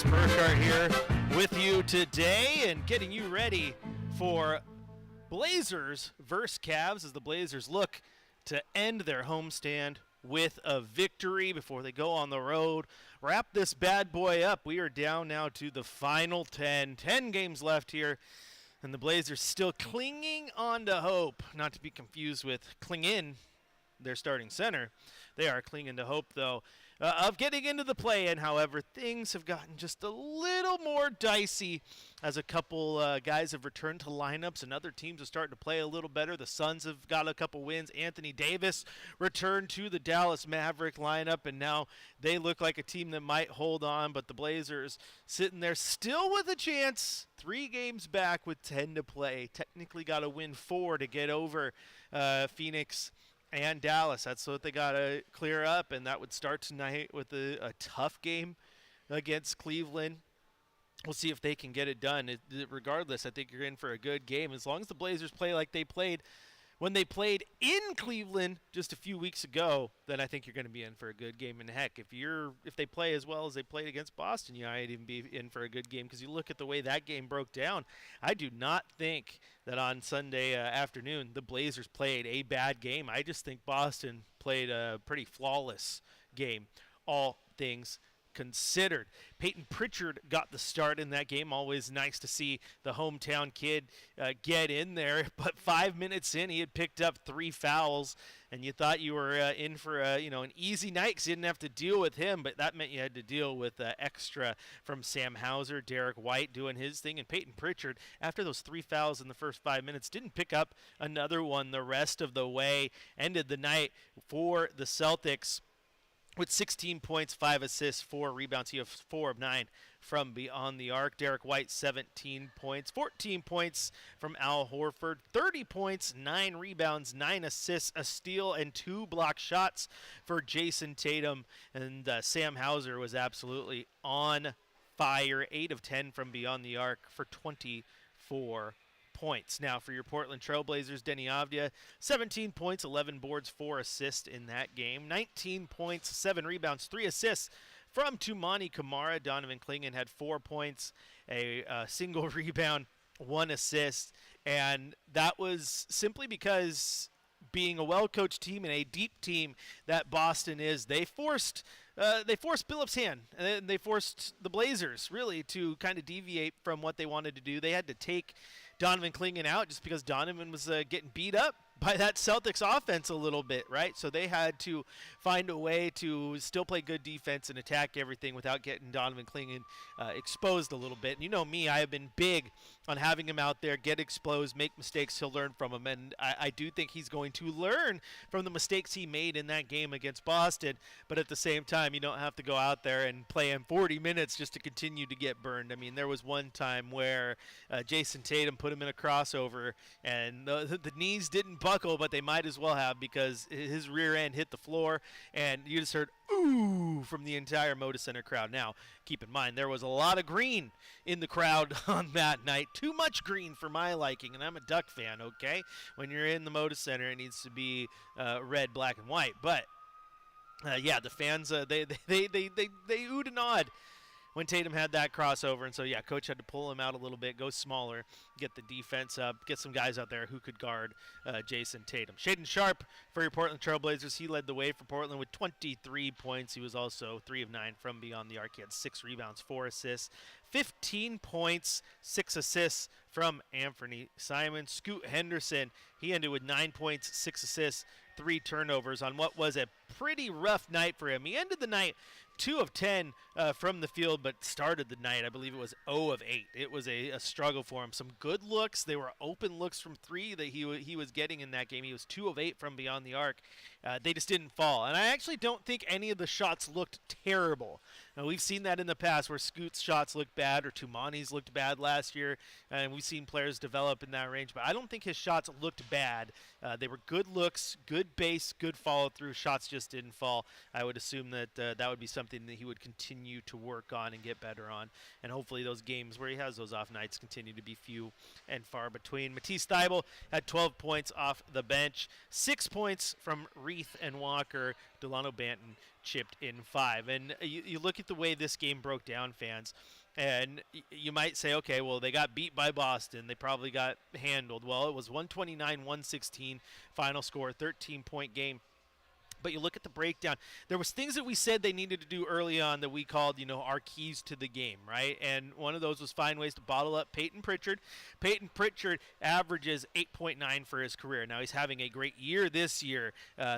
Chris Burkhardt here with you today and getting you ready for Blazers versus Cavs as the Blazers look to end their homestand with a victory before they go on the road. Wrap this bad boy up. We are down now to the final 10 games left here, and the Blazers still clinging on to hope, not to be confused with clinging their starting center. They are clinging to hope, though, of getting into the play-in. However, things have gotten just a little more dicey as a couple guys have returned to lineups and other teams are starting to play a little better. The Suns have got a couple wins. Anthony Davis returned to the Dallas Maverick lineup, and now they look like a team that might hold on, but the Blazers sitting there still with a chance. 3 games back with 10 to play. Technically got to win 4 to get over Phoenix and Dallas. That's what they got to clear up, and that would start tonight with a tough game against Cleveland. We'll see if they can get it done. Regardless, I think you're in for a good game. As long as the Blazers play like they played when they played in Cleveland just a few weeks ago, then I think you're going to be in for a good game. And heck, if they play as well as they played against Boston, you might even be in for a good game, because you look at the way that game broke down. I do not think that on Sunday afternoon the Blazers played a bad game. I just think Boston played a pretty flawless game, all things considered. Peyton Pritchard got the start in that game. Always nice to see the hometown kid get in there. But 5 minutes in, he had picked up 3 fouls, and you thought you were in for an easy night because you didn't have to deal with him. But that meant you had to deal with extra from Sam Hauser, Derek White doing his thing, and Peyton Pritchard, after those 3 fouls in the first 5 minutes, didn't pick up another one the rest of the way. Ended the night for the Celtics with 16 points, 5 assists, 4 rebounds. He has 4 of 9 from beyond the arc. Derek White, 17 points, 14 points from Al Horford, 30 points, 9 rebounds, 9 assists, a steal, and 2 block shots for Jason Tatum. And Sam Hauser was absolutely on fire, 8 of 10 from beyond the arc for 24 points. Now for your Portland Trailblazers, Denny Avdia, 17 points, 11 boards, 4 assists in that game. 19 points, 7 rebounds, 3 assists from Toumani Camara. Donovan Clingan had 4 points, a single rebound, 1 assist, and that was simply because, being a well-coached team and a deep team that Boston is, they forced Billups' hand, and they forced the Blazers really to kind of deviate from what they wanted to do. They had to take Donovan Clingan out just because Donovan was getting beat up by that Celtics offense a little bit, right? So they had to find a way to still play good defense and attack everything without getting Donovan Clingan exposed a little bit. And you know me, I have been big on having him out there, get exposed, make mistakes, he'll learn from them. And I do think he's going to learn from the mistakes he made in that game against Boston. But at the same time, you don't have to go out there and play him 40 minutes just to continue to get burned. I mean, there was one time where Jason Tatum put him in a crossover, and the knees didn't buckle, but they might as well have, because his rear end hit the floor, and you just heard ooh from the entire Moda Center crowd. Now, keep in mind, there was a lot of green in the crowd on that night. Too much green for my liking, and I'm a Duck fan, okay? When you're in the Moda Center, it needs to be red, black, and white. But yeah, the fans, they oohed and awed when Tatum had that crossover. And so, yeah, coach had to pull him out a little bit, go smaller, get the defense up, get some guys out there who could guard Jason Tatum. Shaedon Sharpe for your Portland Trailblazers. He led the way for Portland with 23 points. He was also 3 of 9 from beyond the arc. He had 6 rebounds, 4 assists, 15 points, 6 assists from Anthony Simons. Scoot Henderson, he ended with 9 points, 6 assists, 3 turnovers on what was a pretty rough night for him. He ended the night 2 of 10 from the field, but started the night, I believe it was 0 of 8. It was a struggle for him. Some good looks. They were open looks from 3 that he was getting in that game. He was 2 of 8 from beyond the arc. They just didn't fall. And I actually don't think any of the shots looked terrible. Now, we've seen that in the past where Scoot's shots looked bad, or Toumani's looked bad last year, and we've seen players develop in that range. But I don't think his shots looked bad. They were good looks, good base, good follow-through. Shots just just didn't fall. I would assume that that would be something that he would continue to work on and get better on. And hopefully those games where he has those off nights continue to be few and far between. Matisse Thybulle had 12 points off the bench, 6 points from Reith and Walker. Delano Banton chipped in 5. And you look at the way this game broke down, fans, and you might say, okay, well, they got beat by Boston. They probably got handled. Well, it was 129-116 final score, 13-point game. But you look at the breakdown, there was things that we said they needed to do early on that we called, our keys to the game, right? And one of those was find ways to bottle up Peyton Pritchard. Peyton Pritchard averages 8.9 for his career. Now, he's having a great year this year,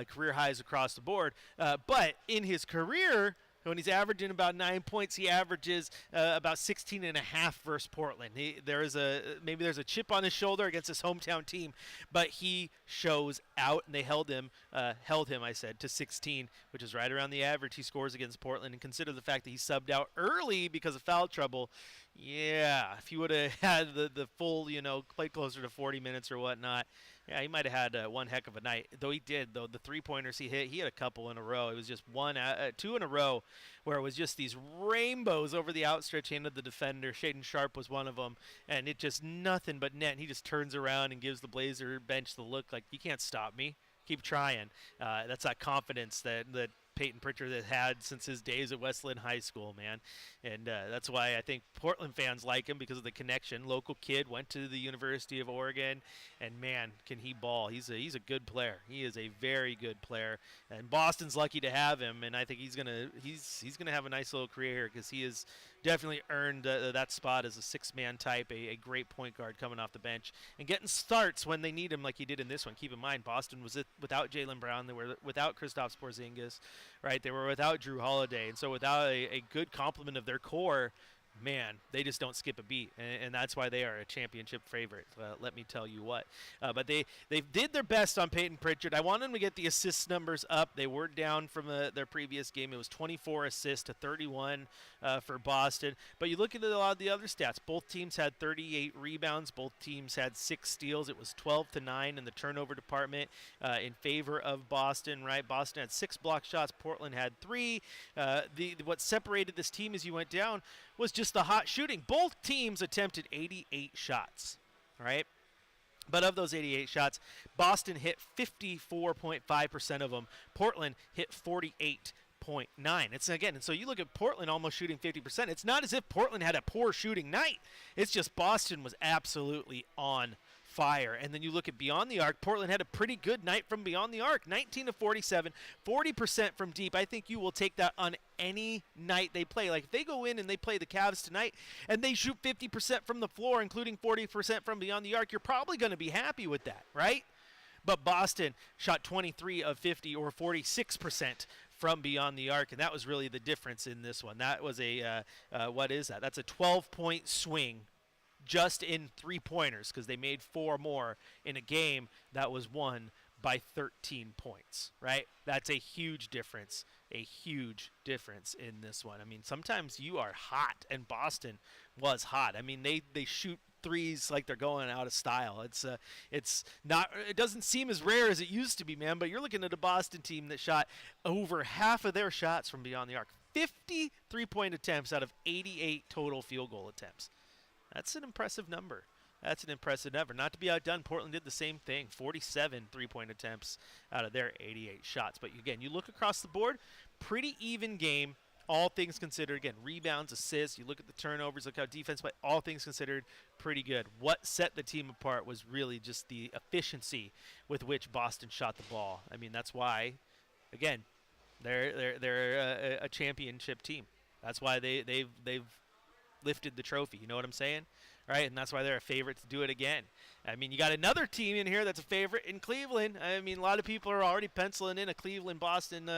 career highs across the board. But in his career, when he's averaging about 9 points, he averages about 16.5 versus Portland. Maybe there's a chip on his shoulder against his hometown team, but he shows out, and they held him, to 16, which is right around the average he scores against Portland. And consider the fact that he subbed out early because of foul trouble. Yeah, if he would have had the full, played closer to 40 minutes or whatnot, yeah, he might have had one heck of a night. Though he did, the three-pointers he hit, he had a couple in a row. It was just two in a row where it was just these rainbows over the outstretched hand of the defender. Shaden Sharp was one of them, and it just nothing but net. And he just turns around and gives the Blazer bench the look like, you can't stop me. Keep trying. That's that confidence that Peyton Pritchard has had since his days at Westland High School, man. And that's why I think Portland fans like him, because of the connection. Local kid, went to the University of Oregon, and man, can he ball. He's a good player. He is a very good player, and Boston's lucky to have him, and I think he's gonna have a nice little career here, because he has definitely earned that spot as a six-man type, a great point guard coming off the bench and getting starts when they need him, like he did in this one. Keep in mind, Boston was without Jaylen Brown. They were without Kristaps Porzingis, right? They were without Drew Holiday, and so without a good complement of their core, man, they just don't skip a beat, and that's why they are a championship favorite. Let me tell you what. But they did their best on Peyton Pritchard. I want them to get the assist numbers up. They were down from their previous game. It was 24 assists to 31 for Boston. But you look at a lot of the other stats. Both teams had 38 rebounds. Both teams had 6 steals. It was 12-9 in the turnover department in favor of Boston, right? Boston had 6 block shots. Portland had 3. What separated this team as you went down was just the hot shooting. Both teams attempted 88 shots, all right? But of those 88 shots, Boston hit 54.5% of them. Portland hit 48.9. And so you look at Portland almost shooting 50%. It's not as if Portland had a poor shooting night. It's just Boston was absolutely on fire. And then you look at beyond the arc, Portland had a pretty good night from beyond the arc, 19 of 47, 40% from deep. I think you will take that on any night they play. Like if they go in and they play the Cavs tonight and they shoot 50% from the floor, including 40% from beyond the arc, you're probably going to be happy with that, right? But Boston shot 23 of 50, or 46% from beyond the arc, and that was really the difference in this one. That was what is that? That's a 12-point swing just in 3-pointers, because they made 4 more in a game that was won by 13 points, right? That's a huge difference in this one. I mean, sometimes you are hot, and Boston was hot. I mean, they shoot threes like they're going out of style. It doesn't seem as rare as it used to be, man, but you're looking at a Boston team that shot over half of their shots from beyond the arc. 50 3-point attempts out of 88 total field goal attempts. That's an impressive number. Not to be outdone, Portland did the same thing. 47 3-point attempts out of their 88 shots. But again, you look across the board, pretty even game, all things considered. Again, rebounds, assists, you look at the turnovers, look how defense played, all things considered, pretty good. What set the team apart was really just the efficiency with which Boston shot the ball. I mean, that's why, again, they're a championship team. That's why they've lifted the trophy, you know what I'm saying? Right, and that's why they're a favorite to do it again. I mean, you got another team in here that's a favorite in Cleveland. I mean, a lot of people are already penciling in a Cleveland-Boston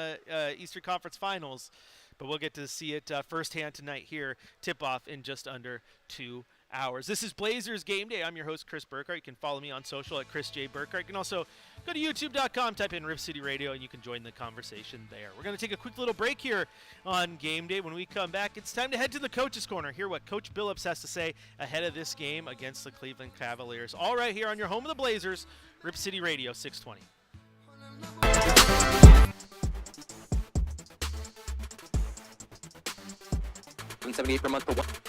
Eastern Conference Finals, but we'll get to see it firsthand tonight here. Tip-off in just under 2 hours. This is Blazers Game Day. I'm your host, Chris Burkhardt. You can follow me on social at Chris J. Burkhardt. You can also go to youtube.com, type in Rip City Radio, and you can join the conversation there. We're going to take a quick little break here on Game Day. When we come back, it's time to head to the Coach's Corner, hear what Coach Billups has to say ahead of this game against the Cleveland Cavaliers. All right here on your home of the Blazers, Rip City Radio 620. $778 per month for what?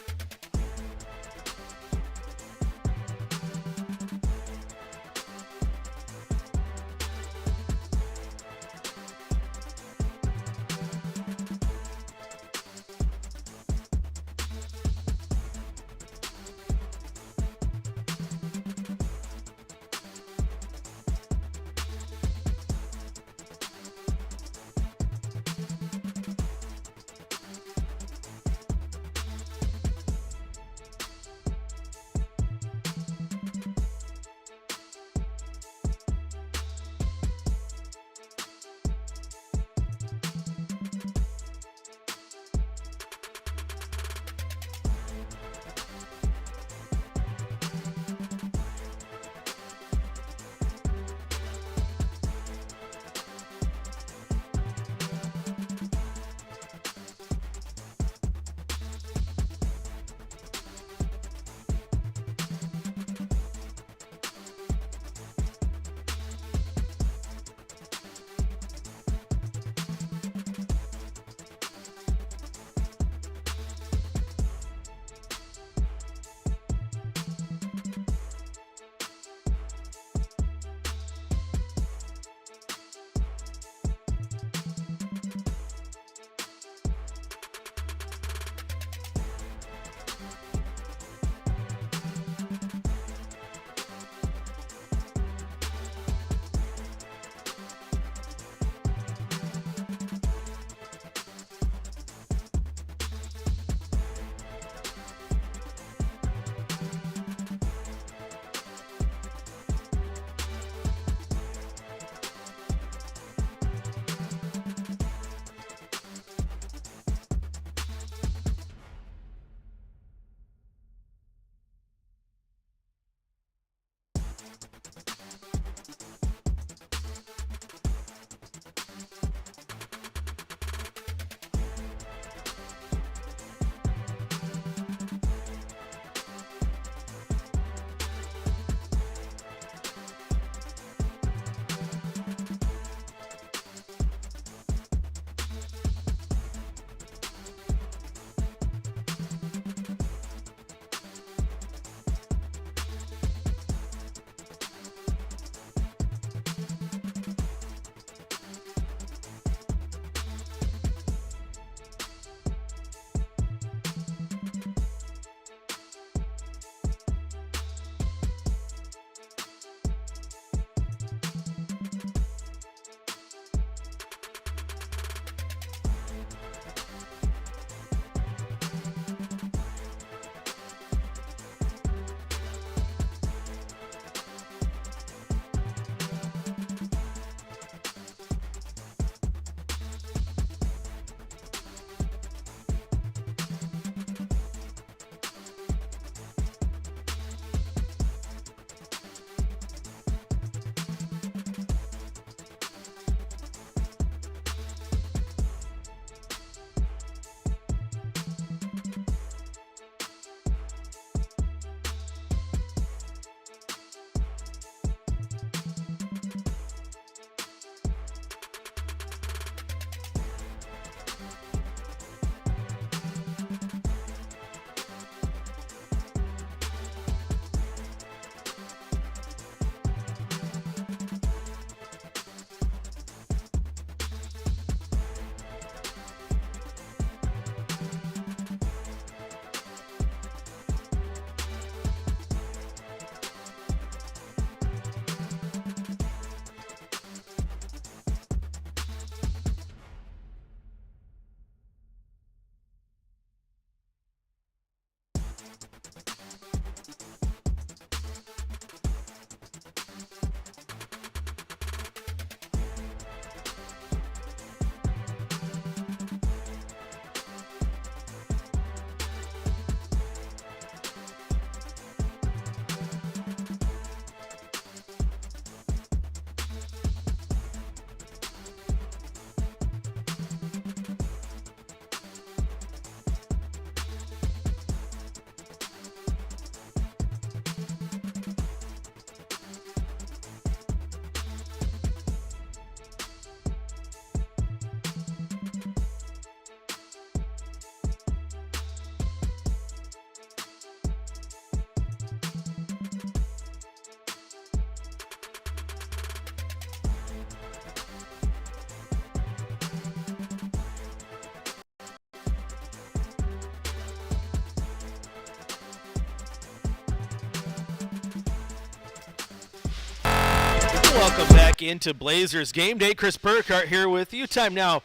Welcome back into Blazers Game Day. Chris Burkhardt here with you. Time now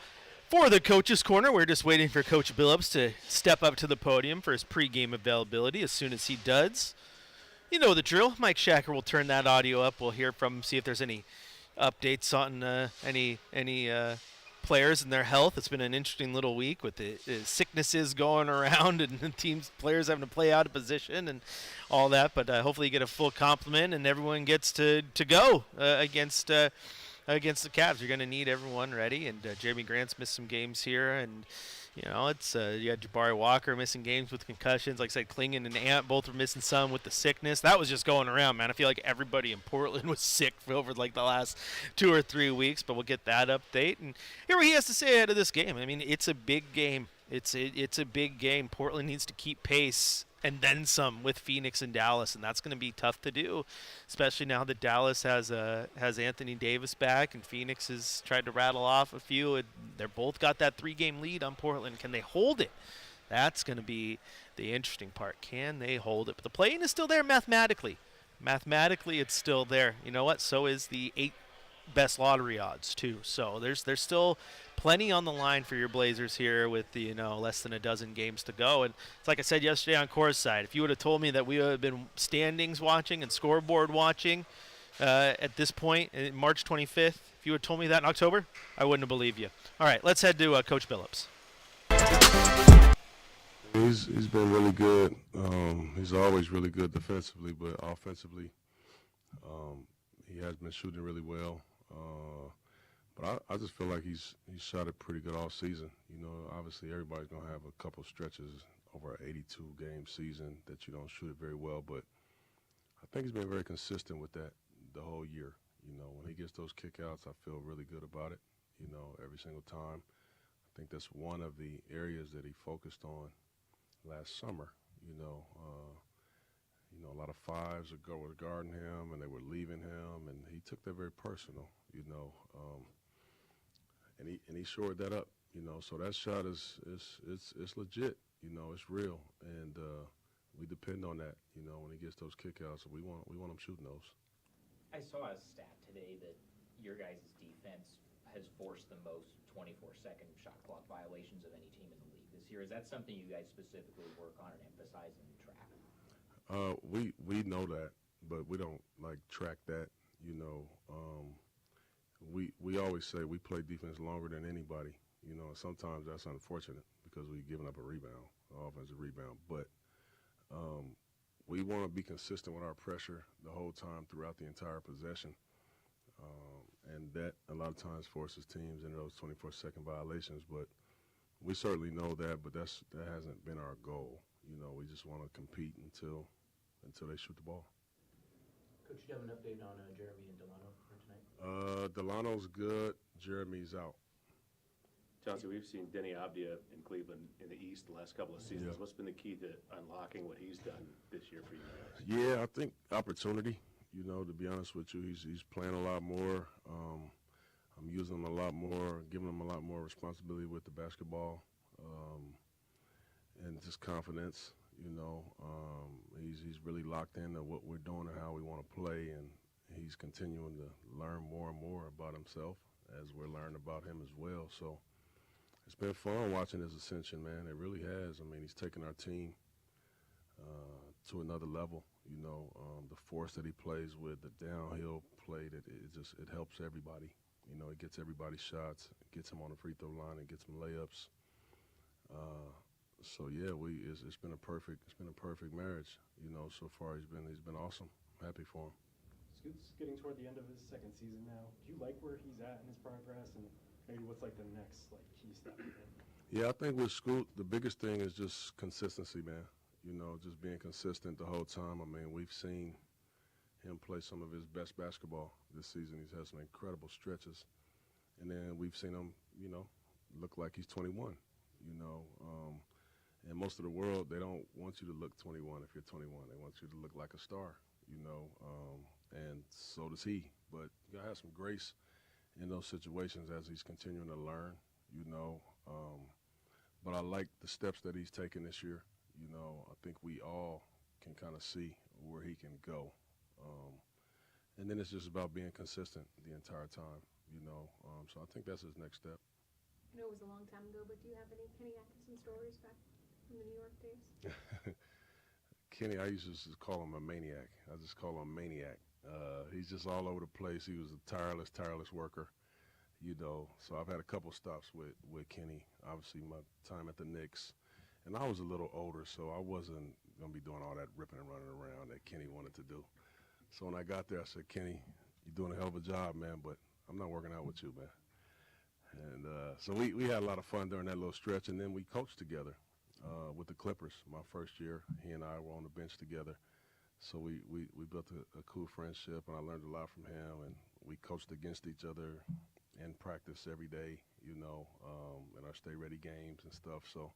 for the Coach's Corner. We're just waiting for Coach Billups to step up to the podium for his pregame availability. As soon as he does, you know the drill. Mike Shacker will turn that audio up. We'll hear from him, see if there's any updates on any players and their health. It's been an interesting little week with the sicknesses going around and the players having to play out of position and all that. But hopefully you get a full complement and everyone gets to go against the Cavs. You're going to need everyone ready. And Jeremy Grant's missed some games here, and you know it's you got Jabari Walker missing games with concussions. Like I said, Klingon and Ant both were missing some with the sickness. That was just going around, man. I feel like everybody in Portland was sick for over like the last 2 or 3 weeks. But we'll get that update and hear what he has to say ahead of this game. I mean, it's a big game. It's a big game. Portland needs to keep pace and then some with Phoenix and Dallas, and that's going to be tough to do, especially now that Dallas has Anthony Davis back and Phoenix has tried to rattle off a few. And they're both got that 3-game lead on Portland. Can they hold it? That's going to be the interesting part. Can they hold it? But the play-in is still there mathematically. Mathematically, it's still there. You know what? So is the 8 best lottery odds too. So there's still plenty on the line for your Blazers here with the less than a dozen games to go. And it's like I said yesterday on Core's side, if you would have told me that we would have been standings watching and scoreboard watching at this point, March 25th, if you had told me that in October, I wouldn't have believed you. All right, let's head to Coach Billups. He's been really good. He's always really good defensively, but offensively, he has been shooting really well. But I just feel like he's shot it pretty good all season. You know, obviously everybody's going to have a couple stretches over an 82-game season that you don't shoot it very well, but I think he's been very consistent with that the whole year. You know, when he gets those kickouts, I feel really good about it, every single time. I think that's one of the areas that he focused on last summer. A lot of fives were guarding him, and they were leaving him, and he took that very personal, and he shored that up, So that shot is legit, it's real, and we depend on that, when he gets those kickouts. We want him shooting those. I saw a stat today that your guys' defense has forced the most 24-second shot clock violations of any team in the league this year. Is that something you guys specifically work on and emphasize and track? We know that, but we don't track that. We always say we play defense longer than anybody. And sometimes that's unfortunate because we've given up a rebound, an offensive rebound. But we want to be consistent with our pressure the whole time throughout the entire possession, and that a lot of times forces teams into those 24-second violations. But we certainly know that, but that hasn't been our goal. We just want to compete until they shoot the ball. Coach, do you have an update on Jeremy and Delano for tonight? Delano's good. Jeremy's out. Chauncey, we've seen Denny Abdia in Cleveland in the East the last couple of seasons. Yeah. What's been the key to unlocking what he's done this year for you guys? Yeah, I think opportunity. To be honest with you, he's playing a lot more. I'm using him a lot more, giving him a lot more responsibility with the basketball, and just confidence. He's really locked into what we're doing and how we want to play, and he's continuing to learn more and more about himself as we're learning about him as well. So it's been fun watching his ascension, man. It really has. I mean, he's taken our team to another level. The force that he plays with, the downhill play, it helps everybody. It gets everybody shots, it gets him on the free throw line, it gets him layups. So yeah, it's been a perfect marriage. So far he's been awesome. I'm happy for him. Scoot's getting toward the end of his second season now. Do you like where he's at in his progress, and maybe what's the next key step for him? Yeah, I think with Scoot, the biggest thing is just consistency, man. Just being consistent the whole time. I mean, we've seen him play some of his best basketball this season. He's had some incredible stretches, and then we've seen him, look like he's 21. And most of the world, they don't want you to look 21 if you're 21. They want you to look like a star, and so does he. But you gotta have some grace in those situations as he's continuing to learn, But I like the steps that he's taken this year. I think we all can kind of see where he can go. and then it's just about being consistent the entire time, you know. So I think that's his next step. I know it was a long time ago, but do you have any Kenny Atkinson stories back from the New York days? Kenny, I used to just call him a maniac. I just call him Maniac. He's just all over the place. He was a tireless worker, you know. So I've had a couple stops with Kenny. Obviously, my time at the Knicks. And I was a little older, so I wasn't going to be doing all that ripping and running around that Kenny wanted to do. So when I got there, I said, Kenny, you're doing a hell of a job, man, but I'm not working out with you, man. And so we had a lot of fun during that little stretch, and then we coached together with the Clippers. My first year, he and I were on the bench together. So we built a cool friendship, and I learned a lot from him, and we coached against each other in practice every day, you know, in our Stay Ready games and stuff. So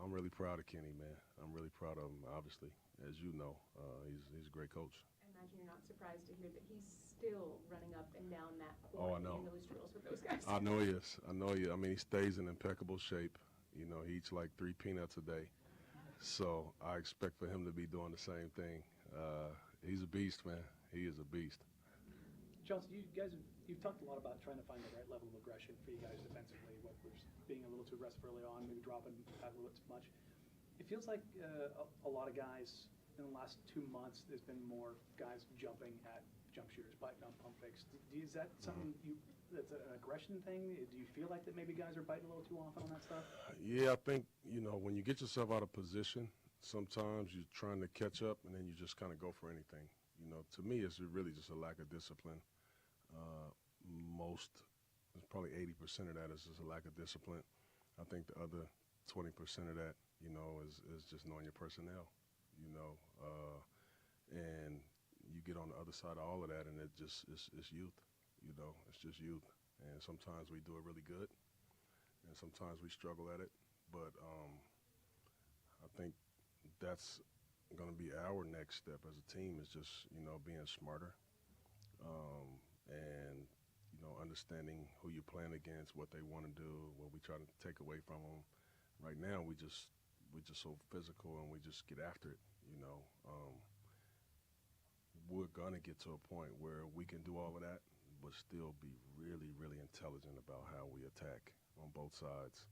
I'm really proud of Kenny, man. I'm really proud of him, obviously. As you know, he's a great coach. I imagine you're not surprised to hear that he's still running up and down that Oh, court I know. in those drills with those guys. I know he is. I know he. I mean, he stays in impeccable shape. You know, he eats like 3 peanuts a day. So I expect for him to be doing the same thing. He's a beast, man. He is a beast. Chelsea, you've talked a lot about trying to find the right level of aggression for you guys defensively, what was being a little too aggressive early on, maybe dropping back a little bit too much. It feels like a lot of guys in the last 2 months, there's been more guys jumping at jump shooters, biting on pump fakes. Is that something that's an aggression thing? Do you feel like that maybe guys are biting a little too often on that stuff? Yeah, I think, you know, when you get yourself out of position, sometimes you're trying to catch up and then you just kind of go for anything. You know, to me, it's really just a lack of discipline. Probably 80% of that is just a lack of discipline. I think the other 20% of that, you know, is just knowing your personnel, you know, and you get on the other side of all of that, and it's youth, you know, it's just youth. And sometimes we do it really good, and sometimes we struggle at it. But I think that's going to be our next step as a team, is just, you know, being smarter and, you know, understanding who you're playing against, what they want to do, what we try to take away from them. Right now, we're just so physical, and we just get after it, you know. We're going to get to a point where we can do all of that, but still be really, really intelligent about how we attack on both sides.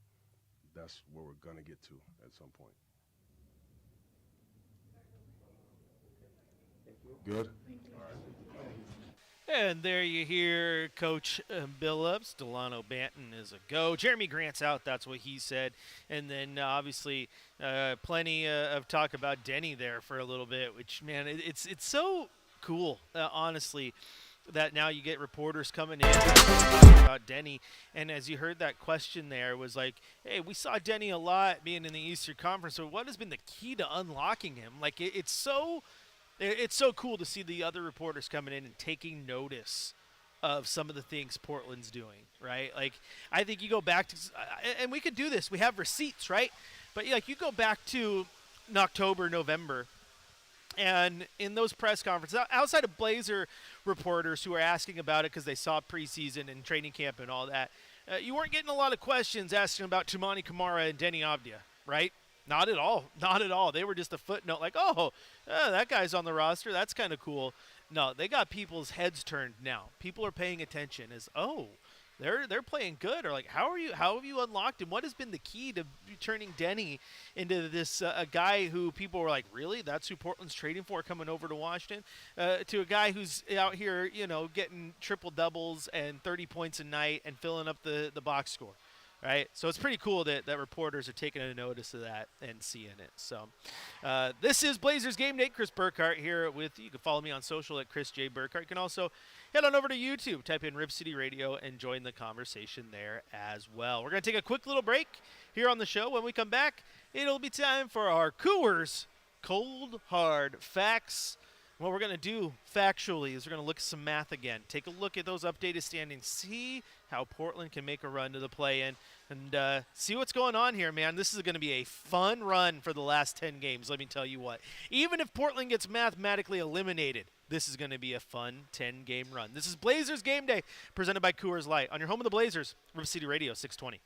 That's where we're going to get to at some point. Good? And there you hear Coach Billups. Delano Banton is a go. Jeremy Grant's out. That's what he said. And then obviously plenty of talk about Denny there for a little bit, which, man, it's so cool, honestly, that now you get reporters coming in talking about Denny. And as you heard that question there, was like, hey, we saw Denny a lot being in the Eastern Conference. So what has been the key to unlocking him? Like, it's so cool to see the other reporters coming in and taking notice of some of the things Portland's doing, right? Like, I think you go back to, and we could do this. We have receipts, right? But like, you go back to October, November, and in those press conferences, outside of Blazer reporters who are asking about it because they saw preseason and training camp and all that, you weren't getting a lot of questions asking about Toumani Camara and Denny Avdia, right? Not at all. Not at all. They were just a footnote like, oh, that guy's on the roster. That's kind of cool. No, they got people's heads turned now. People are paying attention as, oh, they're playing good. Or like, how have you unlocked him? What has been the key to turning Denny into this a guy who people were like, really? That's who Portland's trading for coming over to Washington? To a guy who's out here, you know, getting triple doubles and 30 points a night and filling up the box score. Right, so it's pretty cool that reporters are taking a notice of that and seeing it. So this is Blazers Game Day. Chris Burkhardt here with you. You can follow me on social at Chris J. Burkhardt. You can also head on over to YouTube, type in Rip City Radio, and join the conversation there as well. We're going to take a quick little break here on the show. When we come back, it'll be time for our Coors Cold Hard Facts. What we're going to do factually is we're going to look at some math again. Take a look at those updated standings. See how Portland can make a run to the play-in. And see what's going on here, man. This is going to be a fun run for the last 10 games, let me tell you what. Even if Portland gets mathematically eliminated, this is going to be a fun 10-game run. This is Blazers Game Day, presented by Coors Light. On your home of the Blazers, River City Radio 620.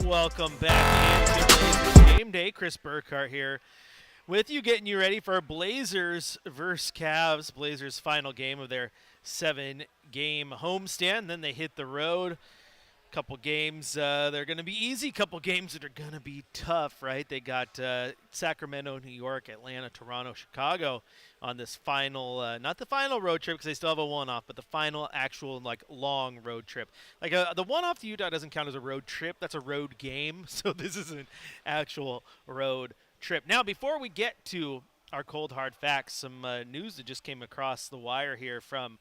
Welcome back into Blazers Game Day. Chris Burkhardt here with you, getting you ready for Blazers versus Cavs. Blazers' final game of their 7-game homestand. Then they hit the road. Couple games they're going to be easy. Couple games that are going to be tough, right? They got Sacramento, New York, Atlanta, Toronto, Chicago on this final, not the final road trip because they still have a one-off, but the final actual long road trip. The one-off to Utah doesn't count as a road trip. That's a road game. So this is an actual road trip. Now, before we get to our cold hard facts, some news that just came across the wire here from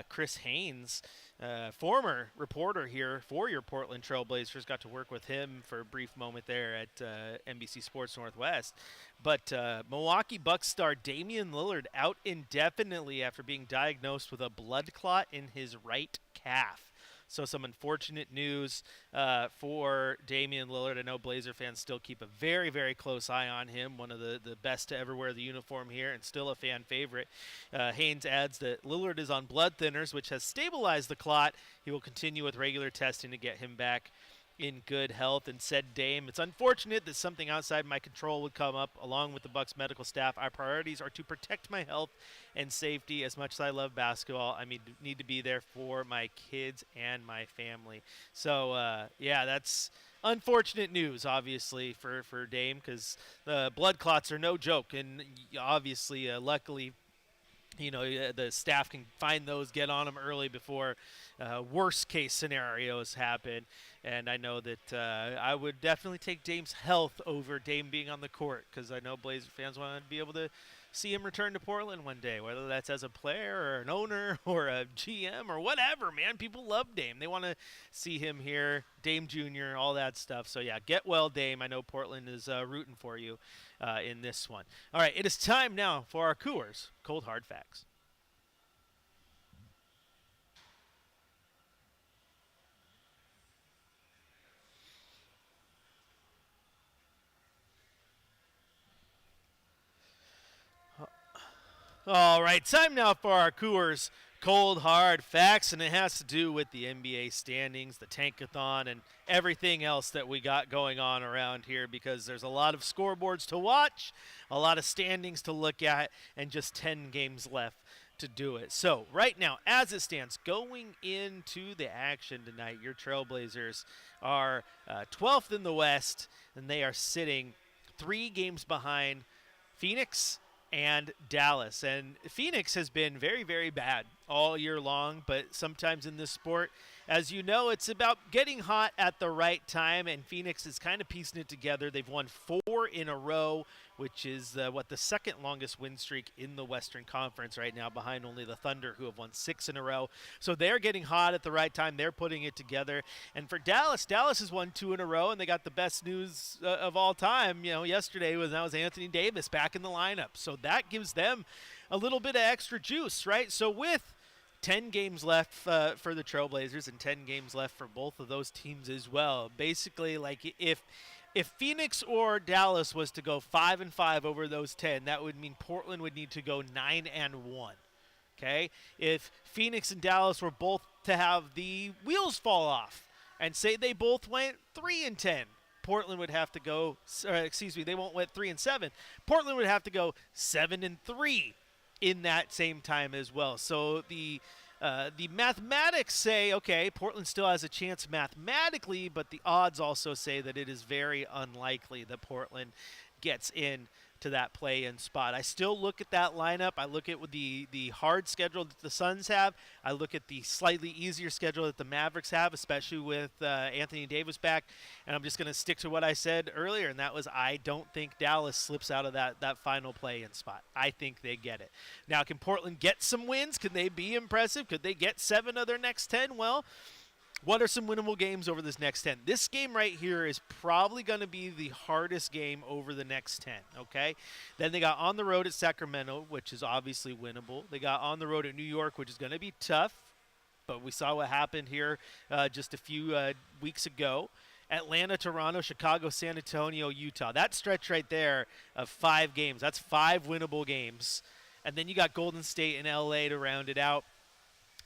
Chris Haynes, former reporter here for your Portland Trail Blazers. Got to work with him for a brief moment there at NBC Sports Northwest. But Milwaukee Bucks star Damian Lillard out indefinitely after being diagnosed with a blood clot in his right calf. So some unfortunate news for Damian Lillard. I know Blazer fans still keep a very, very close eye on him. One of the best to ever wear the uniform here and still a fan favorite. Haynes adds that Lillard is on blood thinners, which has stabilized the clot. He will continue with regular testing to get him back in good health. And said Dame, "It's unfortunate that something outside my control would come up. Along with the Bucks medical staff, our priorities are to protect my health and safety. As much as I love basketball, I need to be there for my kids and my family." So yeah, that's unfortunate news, obviously, for Dame, because the blood clots are no joke. And obviously, luckily, the staff can find those, get on them early before worst case scenarios happen. And I know that I would definitely take Dame's health over Dame being on the court, because I know Blazer fans want to be able to see him return to Portland one day, whether that's as a player or an owner or a GM or whatever, man. People love Dame. They want to see him here, Dame Jr., all that stuff. So, yeah, get well, Dame. I know Portland is rooting for you in this one. All right, it is time now for our Coors Cold Hard Facts. All right, time now for our Coors Cold Hard Facts, and it has to do with the NBA standings, the Tankathon, and everything else that we got going on around here, because there's a lot of scoreboards to watch, a lot of standings to look at, and just 10 games left to do it. So right now, as it stands, going into the action tonight, your Trailblazers are 12th in the West, and they are sitting 3 games behind Phoenix and Dallas. And Phoenix has been very, very bad all year long, but sometimes in this sport, as you know, it's about getting hot at the right time, and Phoenix is kind of piecing it together. They've won 4 in a row, which is the second longest win streak in the Western Conference right now, behind only the Thunder, who have won 6 in a row. So they're getting hot at the right time. They're putting it together. And for Dallas has won 2 in a row, and they got the best news of all time. Yesterday was Anthony Davis back in the lineup. So that gives them a little bit of extra juice, right? So with 10 games left for the Trailblazers and 10 games left for both of those teams as well. Basically, if Phoenix or Dallas was to go 5-5 over those 10, that would mean Portland would need to go 9-1. Okay? If Phoenix and Dallas were both to have the wheels fall off and say they both went 3-10, Portland would have to go, they won't went 3-7. Portland would have to go 7-3 in that same time as well. So the mathematics say, okay, Portland still has a chance mathematically, but the odds also say that it is very unlikely that Portland gets in to that play-in spot. I still look at that lineup. I look at the hard schedule that the Suns have. I look at the slightly easier schedule that the Mavericks have, especially with Anthony Davis back. And I'm just going to stick to what I said earlier, and that was I don't think Dallas slips out of that final play-in spot. I think they get it. Now, can Portland get some wins? Could they be impressive? Could they get 7 of their next 10? Well, what are some winnable games over this next 10? This game right here is probably going to be the hardest game over the next 10, okay? Then they got on the road at Sacramento, which is obviously winnable. They got on the road at New York, which is going to be tough, but we saw what happened here just a few weeks ago. Atlanta, Toronto, Chicago, San Antonio, Utah. That stretch right there of 5 games, that's 5 winnable games. And then you got Golden State and LA to round it out.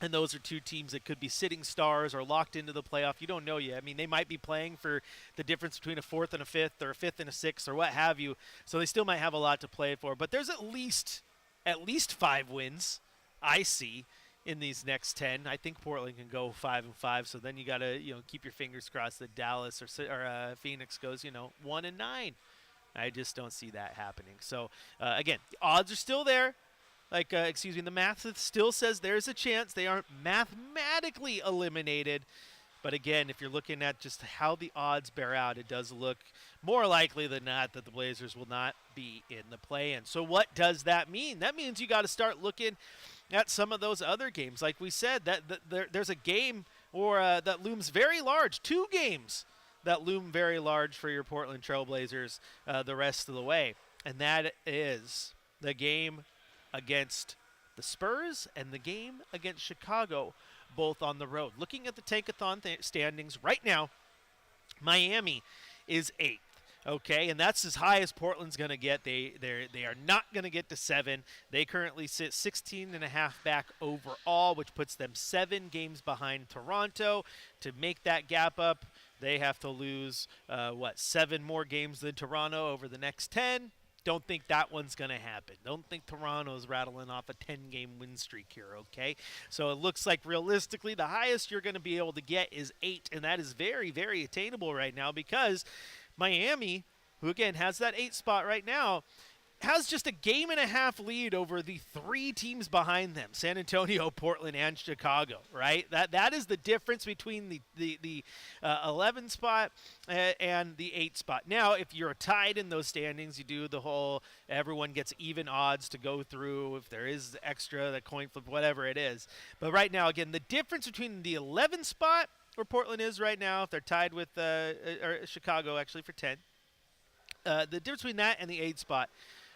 And those are two teams that could be sitting stars or locked into the playoff. You don't know yet. I mean, they might be playing for the difference between a fourth and a fifth or a fifth and a sixth or what have you. So they still might have a lot to play for. But there's at least 5 wins I see in these next 10. I think Portland can go 5-5. So then you got to, keep your fingers crossed that Dallas or Phoenix goes, 1-9. I just don't see that happening. So again, the odds are still there. The math still says there's a chance. They aren't mathematically eliminated. But again, if you're looking at just how the odds bear out, it does look more likely than not that the Blazers will not be in the play-in. So what does that mean? That means you got to start looking at some of those other games. Like we said, there's a game that looms very large, 2 games that loom very large for your Portland Trail Blazers the rest of the way. And that is the game against the Spurs and the game against Chicago, both on the road. Looking at the Tankathon standings right now, Miami is 8th. Okay, and that's as high as Portland's going to get. They are not going to get to 7. They currently sit 16.5 back overall, which puts them 7 games behind Toronto. To make that gap up, they have to lose 7 more games than Toronto over the next 10. Don't think that one's going to happen. Don't think Toronto's rattling off a 10-game win streak here, okay? So it looks like realistically the highest you're going to be able to get is 8, and that is very, very attainable right now because Miami, who again has that 8 spot right now, has just a game and a half lead over the 3 teams behind them, San Antonio, Portland, and Chicago, right? That is the difference between the 11 spot and the 8 spot. Now, if you're tied in those standings, you do the whole everyone gets even odds to go through. If there is extra, the coin flip, whatever it is. But right now, again, the difference between the 11 spot where Portland is right now, if they're tied with or Chicago actually for 10, the difference between that and the 8 spot,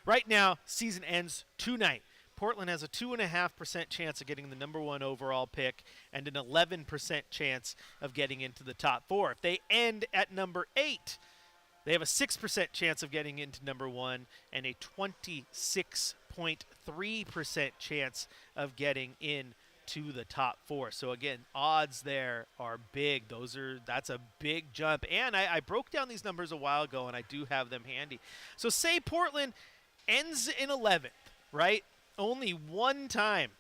right now, season ends tonight. Portland has a 2.5% chance of getting the number 1 overall pick and an 11% chance of getting into the top 4. If they end at number 8, they have a 6% chance of getting into number 1 and a 26.3% chance of getting in to the top 4. So again, odds there are big. That's a big jump. And I broke down these numbers a while ago, and I do have them handy. So say Portland ends in 11th, right? Only one time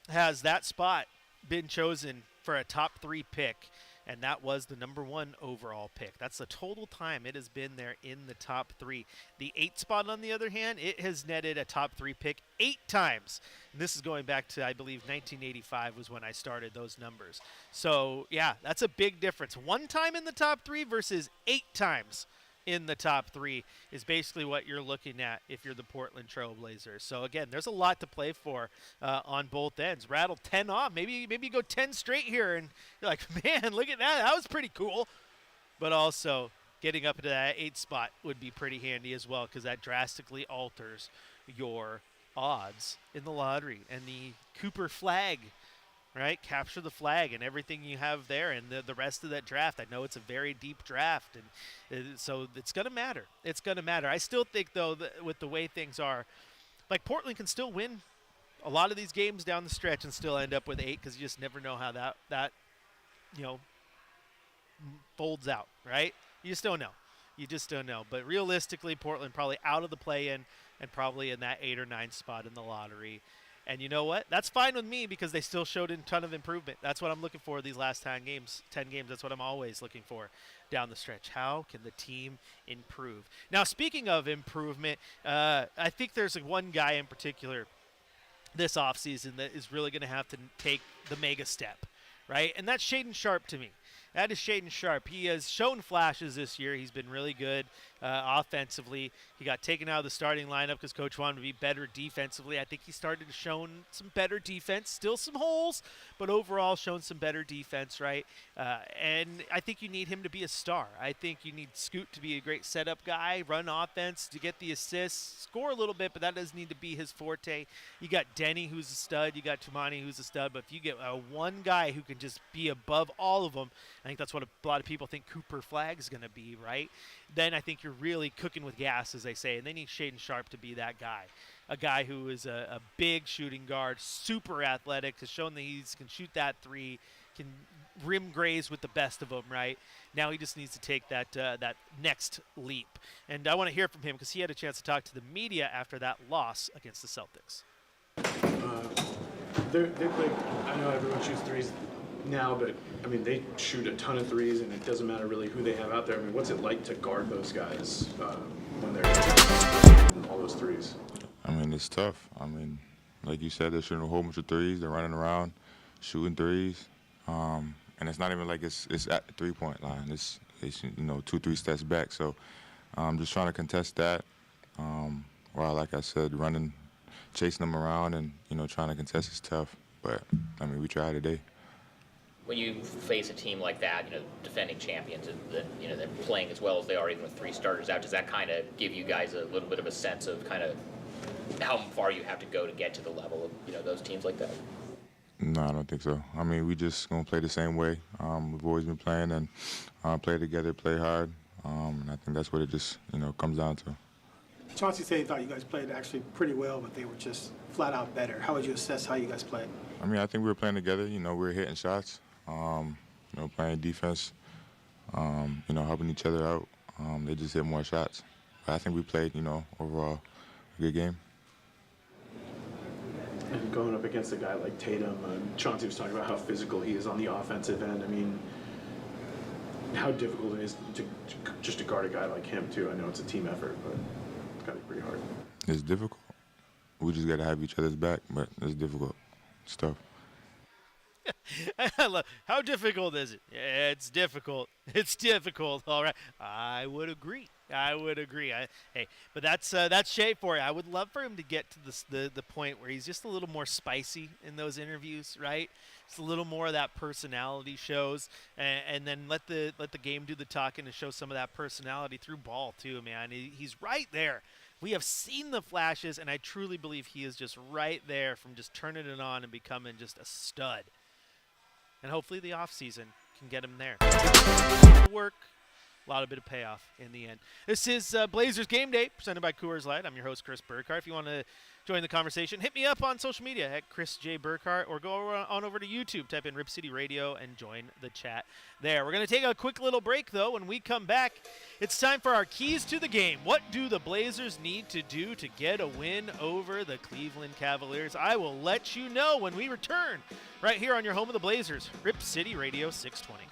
has that spot been chosen for a top 3 pick, and that was the number 1 overall pick. That's the total time it has been there in the top 3. The 8 spot, on the other hand, it has netted a top 3 pick 8 times. And this is going back to, I believe, 1985 was when I started those numbers. So, yeah, that's a big difference. 1 time in the top 3 versus 8 times in the top 3 is basically what you're looking at if you're the Portland Trail Blazers. So again, there's a lot to play for on both ends. Rattle 10 off. Maybe you go 10 straight here and you're like, man, look at that. That was pretty cool. But also getting up into that 8 spot would be pretty handy as well because that drastically alters your odds in the lottery. And the Cooper flag, right? Capture the flag and everything you have there and the rest of that draft. I know it's a very deep draft, and so it's going to matter. It's going to matter. I still think, though, that with the way things are, like Portland can still win a lot of these games down the stretch and still end up with 8 because you just never know how that folds out, right? You just don't know. You just don't know. But realistically, Portland probably out of the play-in and probably in that 8 or 9 spot in the lottery. And you know what? That's fine with me because they still showed a ton of improvement. That's what I'm looking for these last 10 games. That's what I'm always looking for down the stretch. How can the team improve? Now, speaking of improvement, I think there's one guy in particular this offseason that is really going to have to take the mega step, right? And that's Shaedon Sharpe to me. That is Shaedon Sharpe. He has shown flashes this year. He's been really good offensively. He got taken out of the starting lineup because Coach wanted to be better defensively. I think he started to show some better defense. Still some holes, but overall shown some better defense, right? And I think you need him to be a star. I think you need Scoot to be a great setup guy, run offense, to get the assists, score a little bit, but that doesn't need to be his forte. You got Denny, who's a stud. You got Tumani, who's a stud. But if you get one guy who can just be above all of them, I think that's what a lot of people think Cooper Flag is going to be, right? Then I think you're really cooking with gas, as they say, and they need Shaedon Sharpe to be that guy. a guy who is a big shooting guard, super athletic, has shown that he can shoot that three, can rim graze with the best of them, right? Now he just needs to take that next leap. And I want to hear from him because he had a chance to talk to the media after that loss against the Celtics. They play. I know everyone shoots threes now, but I mean they shoot a ton of threes, and it doesn't matter really who they have out there. I mean, what's it like to guard those guys when they're shooting all those threes? I mean, it's tough. I mean, like you said, they're shooting a whole bunch of threes. They're running around, shooting threes, and it's not even like it's at the 3-point line. It's 2-3 steps back. So, just trying to contest that. While, like I said, running, chasing them around, and trying to contest is tough. But I mean, we tried today. When you face a team like that, defending champions, and they're playing as well as they are, even with 3 starters out, does that kind of give you guys a little bit of a sense of kind of how far you have to go to get to the level of those teams like that? No, I don't think so. I mean, we just gonna play the same way we've always been playing, and play together, play hard, and I think that's what it just comes down to. Chauncey said he thought you guys played actually pretty well, but they were just flat out better. How would you assess how you guys played? I mean, I think we were playing together. We were hitting shots, playing defense, helping each other out. They just hit more shots. But I think we played, overall a good game. And going up against a guy like Tatum, Chauncey was talking about how physical he is on the offensive end. I mean, how difficult it is to guard a guy like him too. I know it's a team effort, but it's got to be pretty hard. It's difficult. We just got to have each other's back, but it's difficult. It's tough. How difficult is it? Yeah, it's difficult. It's difficult. All right. I would agree. But that's Shea for you. I would love for him to get to the point where he's just a little more spicy in those interviews, right? It's a little more of that personality shows, and then let the game do the talking and show some of that personality through ball too, man. He's right there. We have seen the flashes, and I truly believe he is just right there from just turning it on and becoming just a stud. And hopefully the offseason can get him there. Work. A lot of bit of payoff in the end. This is Blazers Game Day, presented by Coors Light. I'm your host, Chris Burkhardt. If you want to join the conversation, hit me up on social media at Chris J. Burkhardt, or go on over to YouTube, type in Rip City Radio, and join the chat there. We're going to take a quick little break, though. When we come back, it's time for our keys to the game. What do the Blazers need to do to get a win over the Cleveland Cavaliers? I will let you know when we return right here on your home of the Blazers, Rip City Radio 620.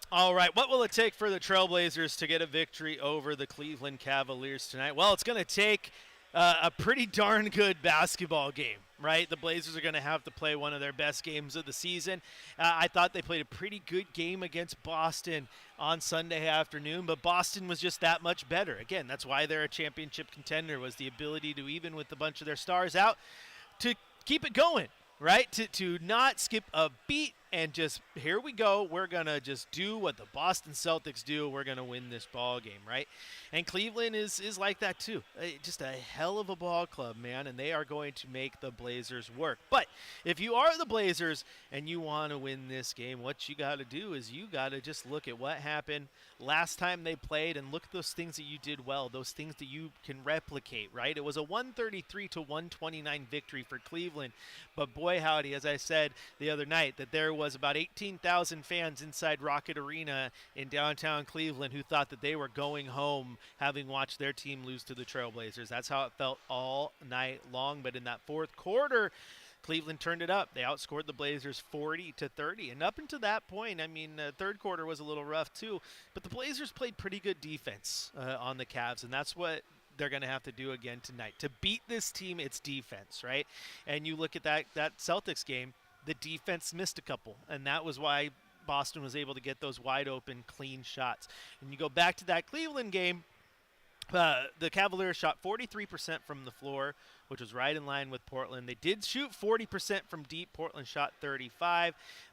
All right, what will it take for the Trailblazers to get a victory over the Cleveland Cavaliers tonight? Well, it's going to take a pretty darn good basketball game, right? The Blazers are going to have to play one of their best games of the season. I thought they played a pretty good game against Boston on Sunday afternoon, but Boston was just that much better. Again, that's why they're a championship contender, was the ability to, even with a bunch of their stars out, to keep it going, right? To not skip a beat and just, here we go. We're going to just do what the Boston Celtics do. We're going to win this ball game, right? And Cleveland is like that too. Just a hell of a ball club, man, and they are going to make the Blazers work. But if you are the Blazers and you want to win this game, what you got to do is you got to just look at what happened last time they played and look at those things that you did well, those things that you can replicate, right? It was a 133-129 victory for Cleveland, but boy howdy, as I said the other night, that there was about 18,000 fans inside Rocket Arena in downtown Cleveland who thought that they were going home having watched their team lose to the Trailblazers. That's how it felt all night long. But in that fourth quarter, Cleveland turned it up. They outscored the Blazers 40-30. And up until that point, I mean, third quarter was a little rough too. But the Blazers played pretty good defense on the Cavs, and that's what they're going to have to do again tonight. To beat this team, it's defense, right? And you look at that Celtics game, the defense missed a couple, and that was why Boston was able to get those wide open, clean shots. And you go back to that Cleveland game, the Cavaliers shot 43% from the floor, which was right in line with Portland. They did shoot 40% from deep. Portland shot 35%.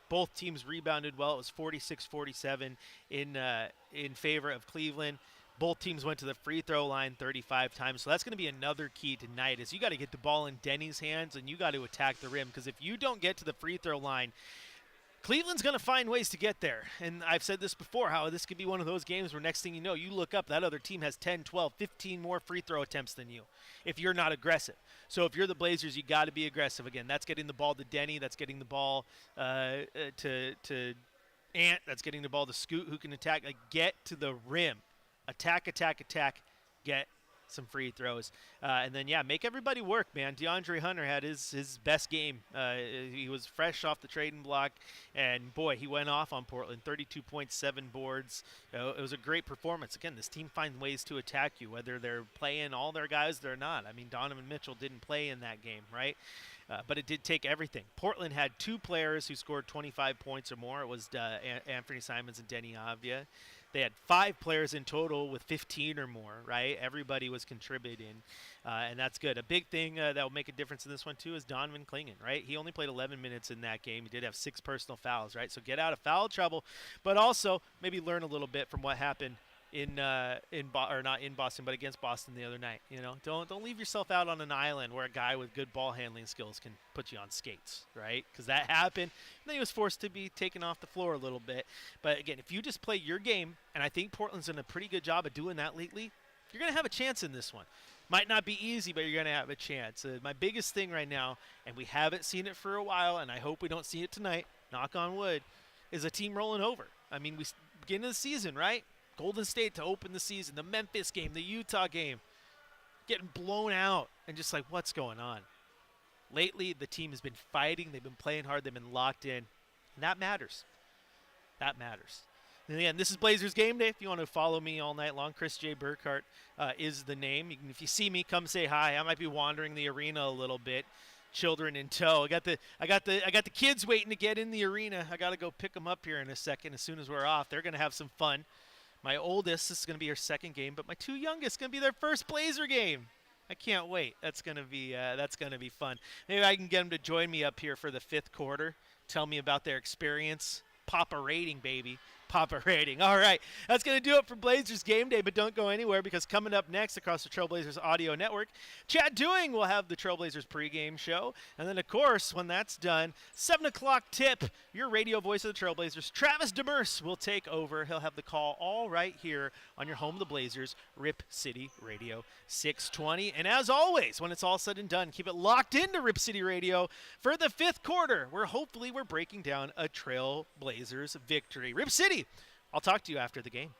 Both teams rebounded well. It was 46-47 in favor of Cleveland. Both teams went to the free throw line 35 times. So that's going to be another key tonight, is you got to get the ball in Denny's hands and you got to attack the rim, because if you don't get to the free throw line, Cleveland's going to find ways to get there. And I've said this before, how this could be one of those games where next thing you know, you look up, that other team has 10, 12, 15 more free throw attempts than you if you're not aggressive. So if you're the Blazers, you got to be aggressive. Again, that's getting the ball to Denny. That's getting the ball to Ant. That's getting the ball to Scoot, who can attack. Get to the rim. Attack, get some free throws. And then, make everybody work, man. DeAndre Hunter had his best game. He was fresh off the trading block, and, boy, he went off on Portland, 32.7 boards. It was a great performance. Again, this team finds ways to attack you, whether they're playing all their guys or not. I mean, Donovan Mitchell didn't play in that game, right? But it did take everything. Portland had two players who scored 25 points or more. It was Anthony Simons and Denny Avdia. They had 5 players in total with 15 or more, right? Everybody was contributing, and that's good. A big thing that will make a difference in this one, too, is Donovan Clingan, right? He only played 11 minutes in that game. He did have 6 personal fouls, right? So get out of foul trouble, but also maybe learn a little bit from what happened not in Boston, but against Boston the other night. You know, don't leave yourself out on an island where a guy with good ball handling skills can put you on skates, right? Because that happened, and then he was forced to be taken off the floor a little bit. But again, if you just play your game, and I think Portland's done a pretty good job of doing that lately, you're going to have a chance in this one. Might not be easy, but you're going to have a chance. My biggest thing right now, and we haven't seen it for a while, and I hope we don't see it tonight, knock on wood, is a team rolling over. I mean, we beginning of the season, right? Golden State to open the season, the Memphis game, the Utah game, getting blown out, and just like, what's going on? Lately, the team has been fighting. They've been playing hard. They've been locked in, and that matters. That matters. And again, this is Blazers Game Day. If you want to follow me all night long, Chris J. Burkhardt is the name. If you see me, come say hi. I might be wandering the arena a little bit, children in tow. I got the kids waiting to get in the arena. I got to go pick them up here in a second. As soon as we're off, they're going to have some fun. My oldest, this is going to be her second game, but my 2 youngest going to be their first Blazer game. I can't wait. That's going to be fun. Maybe I can get them to join me up here for the 5th quarter. Tell me about their experience. Papa rating, baby. Papa rating. All right, that's going to do it for Blazers Game Day, but don't go anywhere, because coming up next across the Trailblazers audio network, Chad Doing will have the Trailblazers pregame show. And then, of course, when that's done, 7 o'clock tip, your radio voice of the Trailblazers, Travis Demers, will take over. He'll have the call all right here on your home of the Blazers, Rip City Radio 620. And as always, when it's all said and done, keep it locked into Rip City Radio for the 5th quarter, where hopefully we're breaking down a Trailblazers victory. Rip City, I'll talk to you after the game.